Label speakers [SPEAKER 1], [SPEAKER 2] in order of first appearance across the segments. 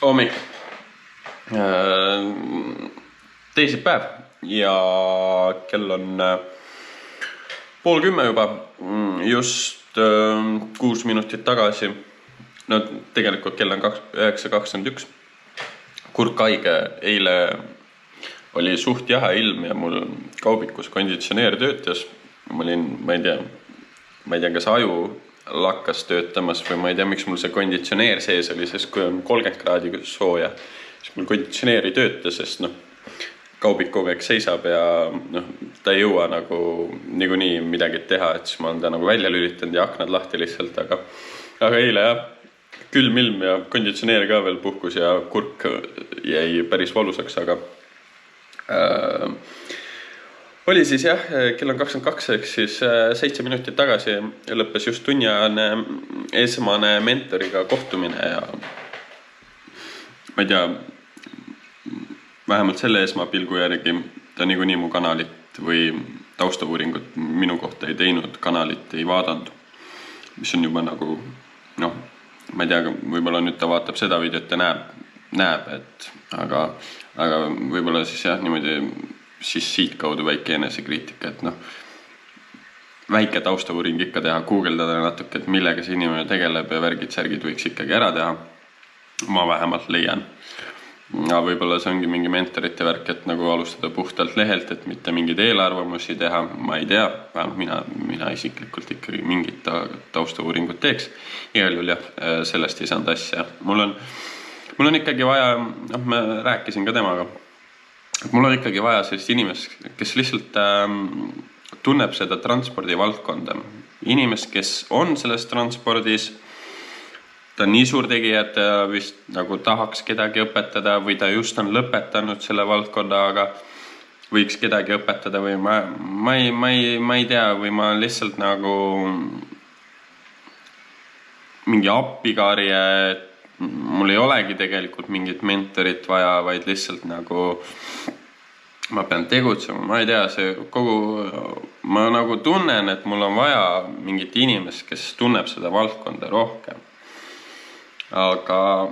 [SPEAKER 1] hommik, teisipäev ja kell on 9:30 juba. Just 6 minutit tagasi. No tegelikult kell on 9:21. Kurk haige, eile oli suht jahe ilm ja mul kaubikus konditsioneer töötas. Ma olin, ma ei tea, kas aju lakkas töötamas või ma ei tea, miks mul see konditsioneer sees oli, sest kui on 30 kraadi sooja, siis mul konditsioneer ei tööta, sest kaubik kogu aeg seisab ja ta ei jõua nagu niikuinii midagi teha, et siis ma olen ta nagu välja lülitanud ja aknad lahti lihtsalt, aga eile jah, külm ilm ja konditsioneer ka veel puhkus ja kurk jäi päris valusaks, aga oli siis jah, kell on 22, ehk siis 7 minutit tagasi lõppes just tunniajane esmane mentoriga kohtumine ja ma ei tea, vähemalt selle esmapilgu järgi ta niikuinii mu kanalit või taustavuuringut minu kohta ei teinud, kanalit ei vaadanud, mis on juba nagu, ma ei tea, võib-olla nüüd ta vaatab seda videot ja näeb, et aga võib-olla siis jah, niimoodi siis siit kaudu väike enesekriitika, et väike taustavuuring ikka teha, guugeldada natuke, et millega see inimene tegeleb ja värgid-särgid võiks ikkagi ära teha. Ma vähemalt leian. Ja võib-olla see ongi mingi mentorite värk, et nagu alustada puhtalt lehelt, et mitte mingeid eelarvamusi teha, ma ei tea, mina isiklikult ikkagi mingit taustavuuringut teeks. Igal juhul jah, sellest ei saanud asja. Mul on ikkagi vaja, ma rääkisin ka temaga, mul on ikkagi vaja sellist inimest, kes lihtsalt tunneb seda transpordi valdkonda. Inimest, kes on selles transpordis, ta on nii suur tegija, et ta vist nagu tahaks kedagi õpetada või ta just on lõpetanud selle valdkonda, aga võiks kedagi õpetada või ma ei tea, või ma lihtsalt nagu mingi appikarje, mul ei olegi tegelikult mingit mentorit vaja, vaid lihtsalt nagu ma pean tegutsema, ma ei tea, ma nagu tunnen, et mul on vaja mingit inimest, kes tunneb seda valdkonda rohkem. Aga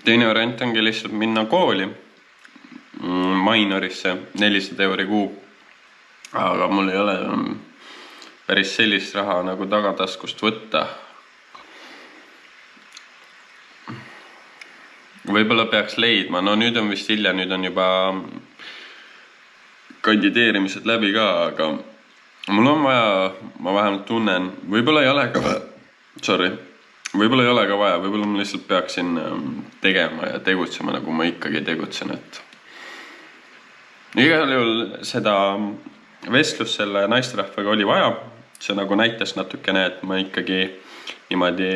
[SPEAKER 1] teine variant ongi lihtsalt minna kooli minorisse 400 € kuu, aga mul ei ole päris sellist raha nagu tagataskust võtta. Võib-olla peaks leidma, nüüd on vist hilja, nüüd on juba kandideerimised läbi ka, aga mul on vaja, ma vähemalt tunnen, võib-olla ei ole ka vaja, võib-olla ma lihtsalt peaksin tegema ja tegutsema, nagu ma ikkagi tegutsen, et igal juhul seda vestlust selle naisterahvaga oli vaja, see nagu näitas natukene, et ma ikkagi niimoodi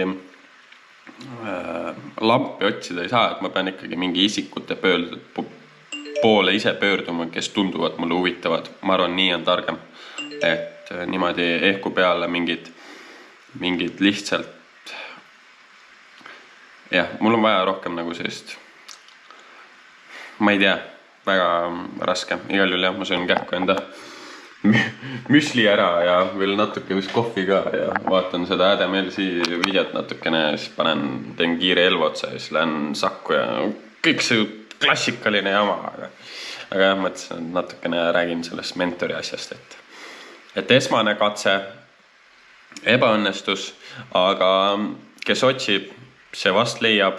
[SPEAKER 1] lampi otsida ei saa, et ma pean ikkagi mingi isikute poole ise pöörduma, kes tunduvad mulle huvitavad. Ma arvan, nii on targem, et niimoodi ehku peale mingid lihtsalt jah, mul on vaja rohkem nagu sellist, ma ei tea, väga raske. Igal juhul jah, ma söön kähku enda müsli ära ja veel natuke vist kohvi ka ja vaatan seda Adam Elsi videot natukene, siis teen kiire elvotsa ja siis lähen sakku ja kõik see klassikaline jama, aga jah, mõtlesin, et natukene räägin sellest mentori asjast, et esmane katse ebaõnnestus, aga kes otsib, see vast leiab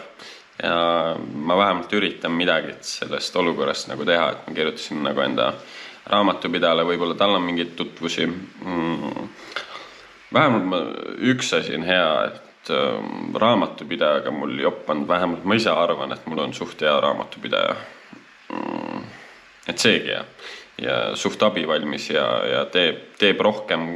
[SPEAKER 1] ja ma vähemalt üritan midagi sellest olukorrast nagu teha, et ma kirjutasin nagu enda raamatupidajale, võib-olla tal on mingeid tutvusi. Vähemalt üks asi on hea, et raamatupidajaga mul jopanud, vähemalt ma ise arvan, et mul on suht hea raamatupidaja. Et seegi ja suht abivalmis ja teeb rohkem,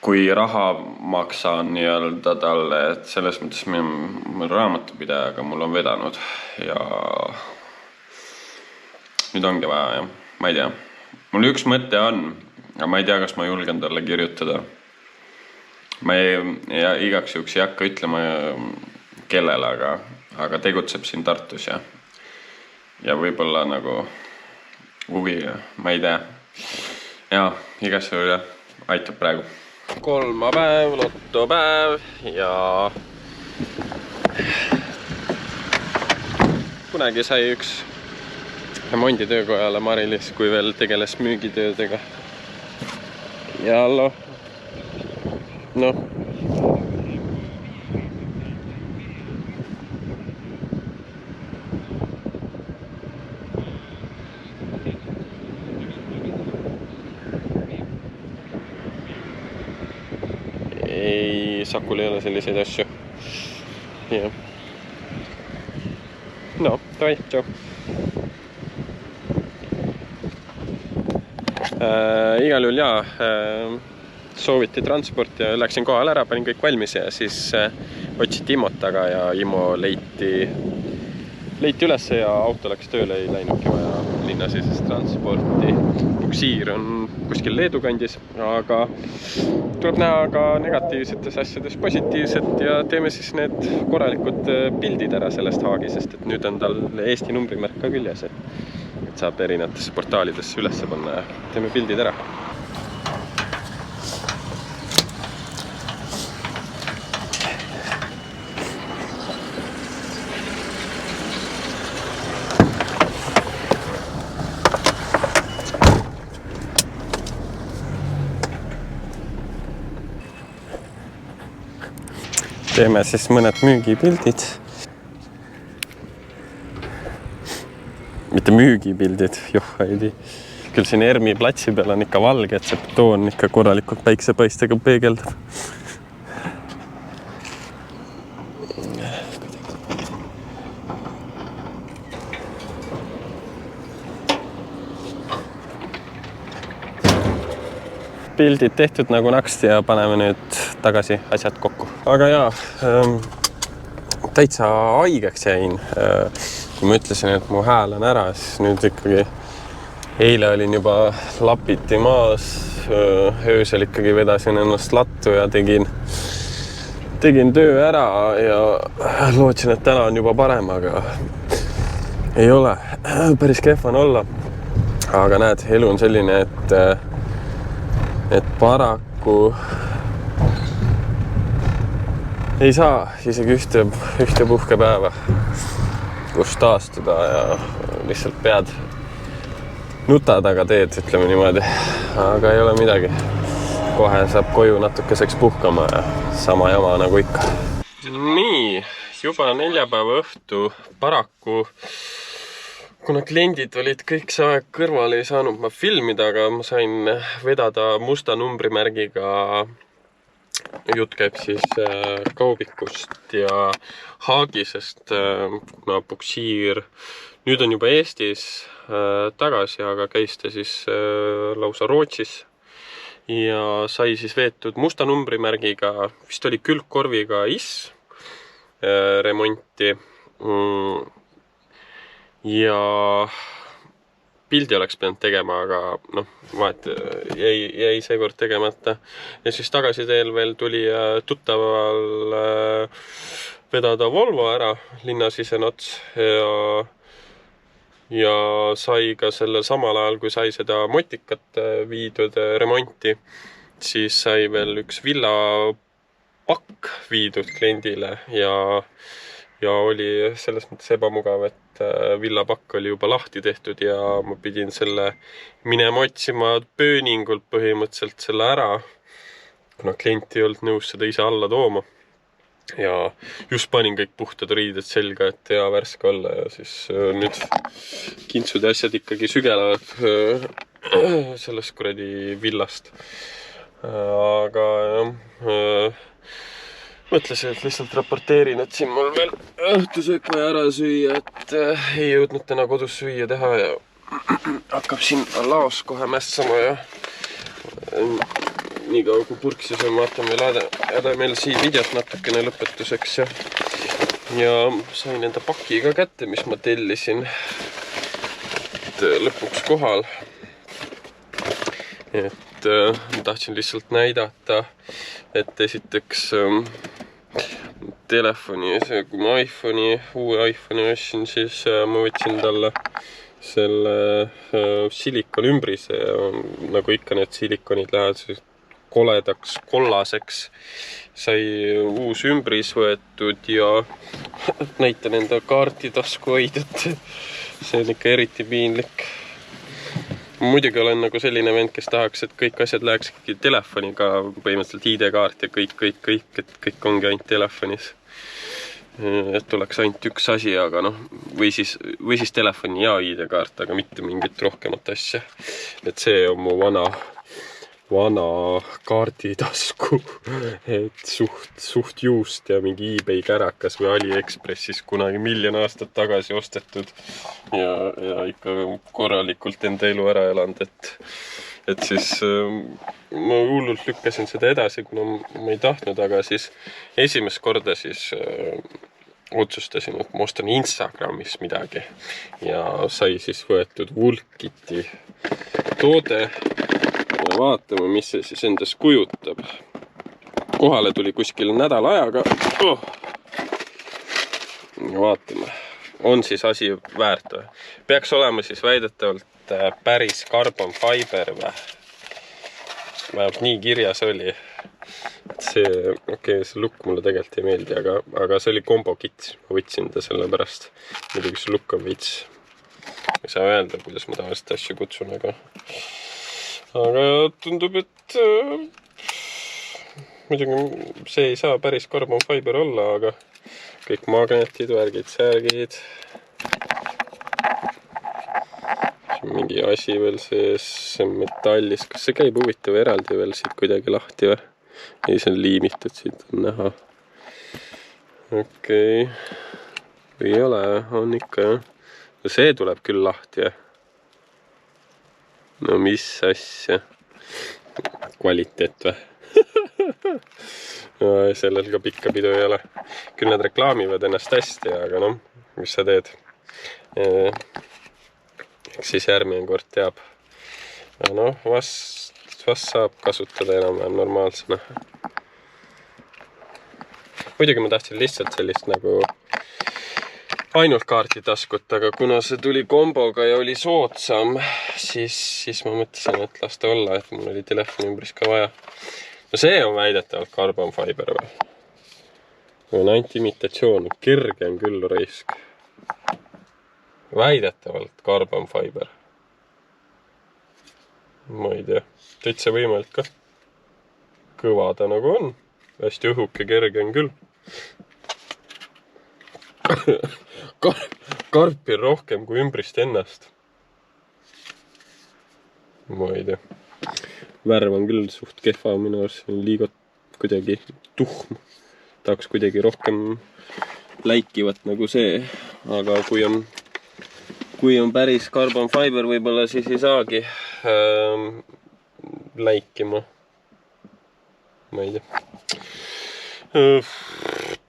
[SPEAKER 1] kui raha maksan nii-öelda talle, et selles mõttes mul raamatupidajaga mul on vedanud ja nüüd ongi vaja, jah. Ma ei tea. Mul üks mõte on, aga ma ei tea, kas ma julgen talle kirjutada. Ma igaks juhuks ei hakka ütlema kellele, aga tegutseb siin Tartus ja võib-olla nagu huvi, ma ei tea. Ja igaks juhuks aitab praegu. kolmapäev, lotopäev ja kunagi sai üks remonditöökojale Marilis, kui veel tegeles müügitöödega. Ja noh. Ei, Sakul ei ole selliseid asju. Ja. No, davai, tšau. Igal juhul sooviti transporti ja läksin kohal ära, panin kõik valmis ja siis otsiti Imot taga ja Imo leiti üles ja auto läks tööle, ei läinudki vaja linnasisest transporti. Puksiir on kuskil Leedu kandis, aga tuleb näha ka negatiivsetes asjades positiivset ja teeme siis need korralikud pildid ära sellest haagi, sest et nüüd on tal Eesti numbrimärk ka küljes, et saab erinevatesse portaalidesse ülesse panna ja teeme pildid ära. Teeme siis mõned müügipildid. Mitte müügipildid, ei. Küll siin Ermi platsi peal on ikka valge, et see betoon ikka korralikult päiksepaistega peegeldab. Pildid tehtud nagu naksti ja paneme nüüd tagasi asjad kokku. Aga täitsa haigeks jäin. Kui ma ütlesin, et mu hääl on ära, siis nüüd ikkagi eile olin juba lapiti maas. Öösel ikkagi vedasin ennast lattu ja tegin töö ära ja lootsin, et täna on juba parem, aga ei ole. Päris kehv on olla. Aga näed, elu on selline, et paraku ei saa isegi ühte puhkepäeva, kus taastuda ja lihtsalt pead nuta taga teed, ütleme niimoodi. Aga ei ole midagi. Kohe saab koju natukeseks puhkama ja sama jama nagu ikka. Nii, juba neljapäeva õhtu paraku. Kuna kliendid olid kõik see aeg kõrval, ei saanud ma filmida, aga ma sain vedada musta numbrimärgiga. Jutt käib siis kaubikust ja haagisest, kuna Puksiir nüüd on juba Eestis tagasi, aga käis ta siis lausa Rootsis. Ja sai siis veetud musta numbrimärgiga, vist oli külgkorviga remonti. Ja pildi oleks pidanud tegema, aga vahet jäi seekord tegemata. Ja siis tagasi teel veel tuli tuttaval vedada Volvo ära linnasisen ots ja sai ka selle samal ajal, kui sai seda motikat viidud remonti, siis sai veel üks villapakk viidud kliendile ja oli selles mõttes ebamugav, et villapakk oli juba lahti tehtud ja ma pidin selle minema otsima pööningult põhimõtteliselt selle ära, kuna klient ei olnud nõus seda ise alla tooma. Ja just panin kõik puhtad riided selga, et hea värske olla ja siis nüüd kintsud ja asjad ikkagi sügelevad sellest kuradi villast. Aga mõtlesin, et lihtsalt raporteerin, et siin mul veel õhtusöök vaja ära süüa, et ei jõudnud täna kodus süüa teha ja hakkab siin laos kohe mässama ja nii kaua kui purksis on, vaatan veel Adamel-C videot natukene lõpetuseks ja sain enda paki ka kätte, mis ma tellisin, et lõpuks kohal. Et ma tahtsin lihtsalt näidata, et esiteks telefoni, kui ma uue iPhone'i ostsin, siis ma võtsin talle selle silikon ümbrise ja nagu ikka need silikonid lähevad
[SPEAKER 2] koledaks kollaseks. Sai uus ümbris võetud ja näitan enda kaarditasku hoidjat. See on ikka eriti piinlik. Muidugi olen nagu selline vend, kes tahaks, et kõik asjad läheks ikkagi telefoniga, põhimõtteliselt ID-kaart ja kõik ongi ainult telefonis. Et tuleks ainult üks asi, aga noh, või siis telefoni ja ID-kaart, aga mitte mingit rohkemat asja. Et see on mu vana kaarditasku, et suht juust ja mingi eBay kärakas või AliExpressis kunagi 1 000 000 aastat tagasi ostetud ja ikka korralikult enda elu ära elanud, et siis ma hullult lükkasin seda edasi, kuna ma ei tahtnud, aga siis esimest korda siis otsustasin, et ma ostan Instagramis midagi ja sai siis võetud Vulkiti toode. Ja vaatame, mis see siis endas kujutab. Kohale tuli kuskil nädala ajaga. Ja vaatame. On siis asi väärt või? Peaks olema siis väidetavalt päris carbon fiber või? Vähemalt nii kirjas oli. See lukk mulle tegelikult ei meeldi, aga see oli kombo kits. Ma võtsin ta selle pärast. Muidugi see lukk on veits. Ei saa öelda, kuidas ma tavaliselt asju kutsun, aga tundub, et muidugi see ei saa päris carbon fiber olla, aga kõik magnetid, värgid, särgid. See on mingi asi veel sees, see on metallis. Kas see käib huvitav eraldi veel siit kuidagi lahti või? Ei, see on liimitud, siit on näha. Okei. Või ei ole, on ikka jah. See tuleb küll lahti jah. No mis asja? Kvaliteet või? No, sellel ka pikka pidu ei ole. Küll nad reklaamivad ennast hästi, aga noh, mis sa teed? Eks siis järgmine kord teab. Noh, vast saab kasutada enam normaalsena. Muidugi ma tahtsin lihtsalt sellist nagu ainult kaarditaskut, aga kuna see tuli komboga ja oli soodsam, siis ma mõtlesin, et las ta olla, et mul oli telefoni ümbris ka vaja. No see on väidetavalt carbon fiber või? On ainult imitatsioon, kerge on küll raisk. Väidetavalt carbon fiber. Ma ei tea, täitsa võimalik ka. Kõva ta nagu on, hästi õhuke, kerge on küll. Karpi rohkem kui ümbrist ennast. Ma ei tea. Värv on küll suht kehva, minu arust on liiga kuidagi tuhm. Tahaks kuidagi rohkem läikivat nagu see. Aga kui on päris carbon fiber, võib-olla siis ei saagi läikima. Ma ei tea.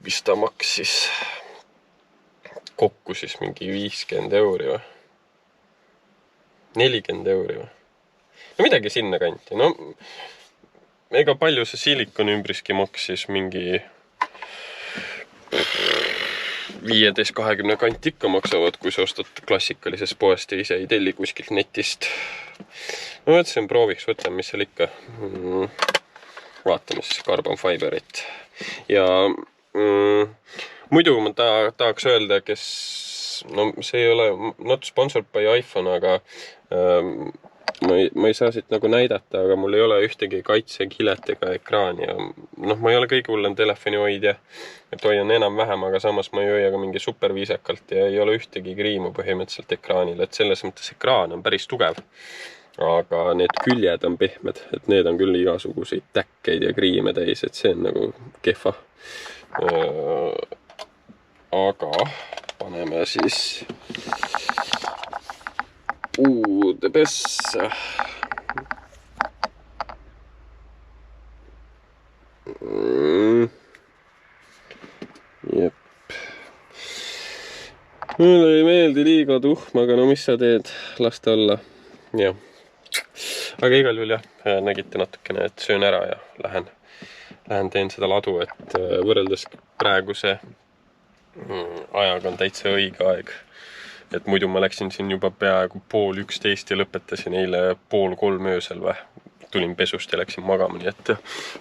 [SPEAKER 2] Mis ta maksis? Kokku siis mingi 50 € või? 40 € või? No midagi sinna kanti. No, ega palju see silikon ümbriski maksis mingi 15-20 kanti ikka maksavad, kui sa ostad klassikalises poest ja ise ei telli kuskilt netist. No mõtlesin, prooviks, võtame, mis seal ikka. Vaatame siis carbon fiberit. Ja muidu ma tahaks öelda, kes, no see ei ole not sponsored by iPhone, aga ma ei saa siit nagu näidata, aga mul ei ole ühtegi kaitsekilet ega ekraani ja noh, ma ei ole kõige hullem telefoni hoidja, et hoian enam-vähem, aga samas ma ei hoia ka mingi superviisakalt ja ei ole ühtegi kriimu põhimõtteliselt ekraanil, et selles mõttes ekraan on päris tugev, aga need küljed on pehmed, et need on küll igasuguseid täkkeid ja kriime täis, et see on nagu kehva. Aga paneme siis uude pessa. Jep. Mulle ei meeldi liiga tuhm, aga no mis sa teed, las ta olla. Jah. Aga igal juhul jah, nägite natukene, et söön ära ja lähen teen seda ladu, et võrreldes praeguse ajaga on täitsa õige aeg. Et muidu ma läksin siin juba peaaegu 12:30 ja lõpetasin eile 12:30 öösel või. tulin pesust ja läksin magama, nii et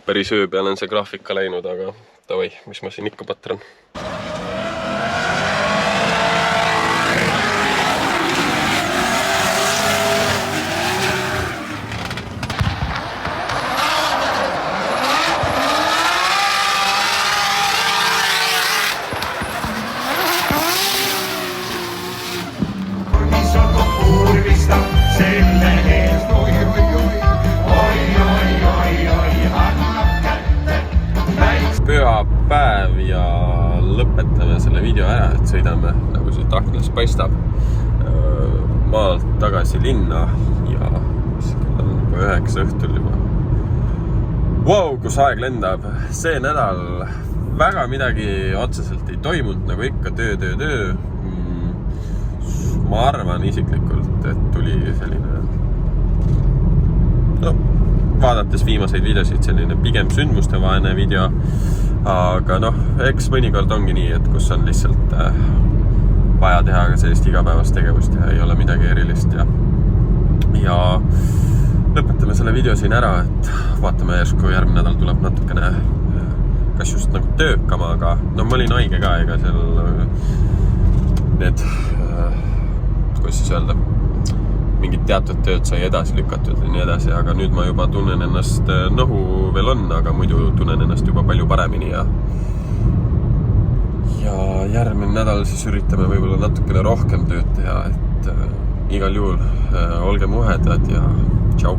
[SPEAKER 2] päris öö peale on see graafik ka läinud, aga davai, mis ma siin ikka patran. Pühapäev ja lõpetame selle video ära, et sõidame, nagu siit aknast paistab, maalt tagasi linna ja kell on juba 9 õhtul juba. Wow, kus aeg lendab! See nädal väga midagi otseselt ei toimunud, nagu ikka töö. Ma arvan isiklikult, et tuli selline, vaadates viimaseid videosid, selline pigem sündmustevaene video, aga eks mõnikord ongi nii, et kus on lihtsalt vaja teha ka sellist igapäevast tegevust ja ei ole midagi erilist ja lõpetame selle video siin ära, et vaatame järsku järgmine nädal tuleb natukene kas just nagu töökama, aga ma olin haige ka, ega seal need, kuidas siis öelda, mingid teatud tööd sai edasi lükatud ja nii edasi, aga nüüd ma juba tunnen ennast, nohu veel on, aga muidu tunnen ennast juba palju paremini ja järgmine nädal siis üritame võib-olla natukene rohkem tööd teha, et igal juhul olge muhedad ja tšau!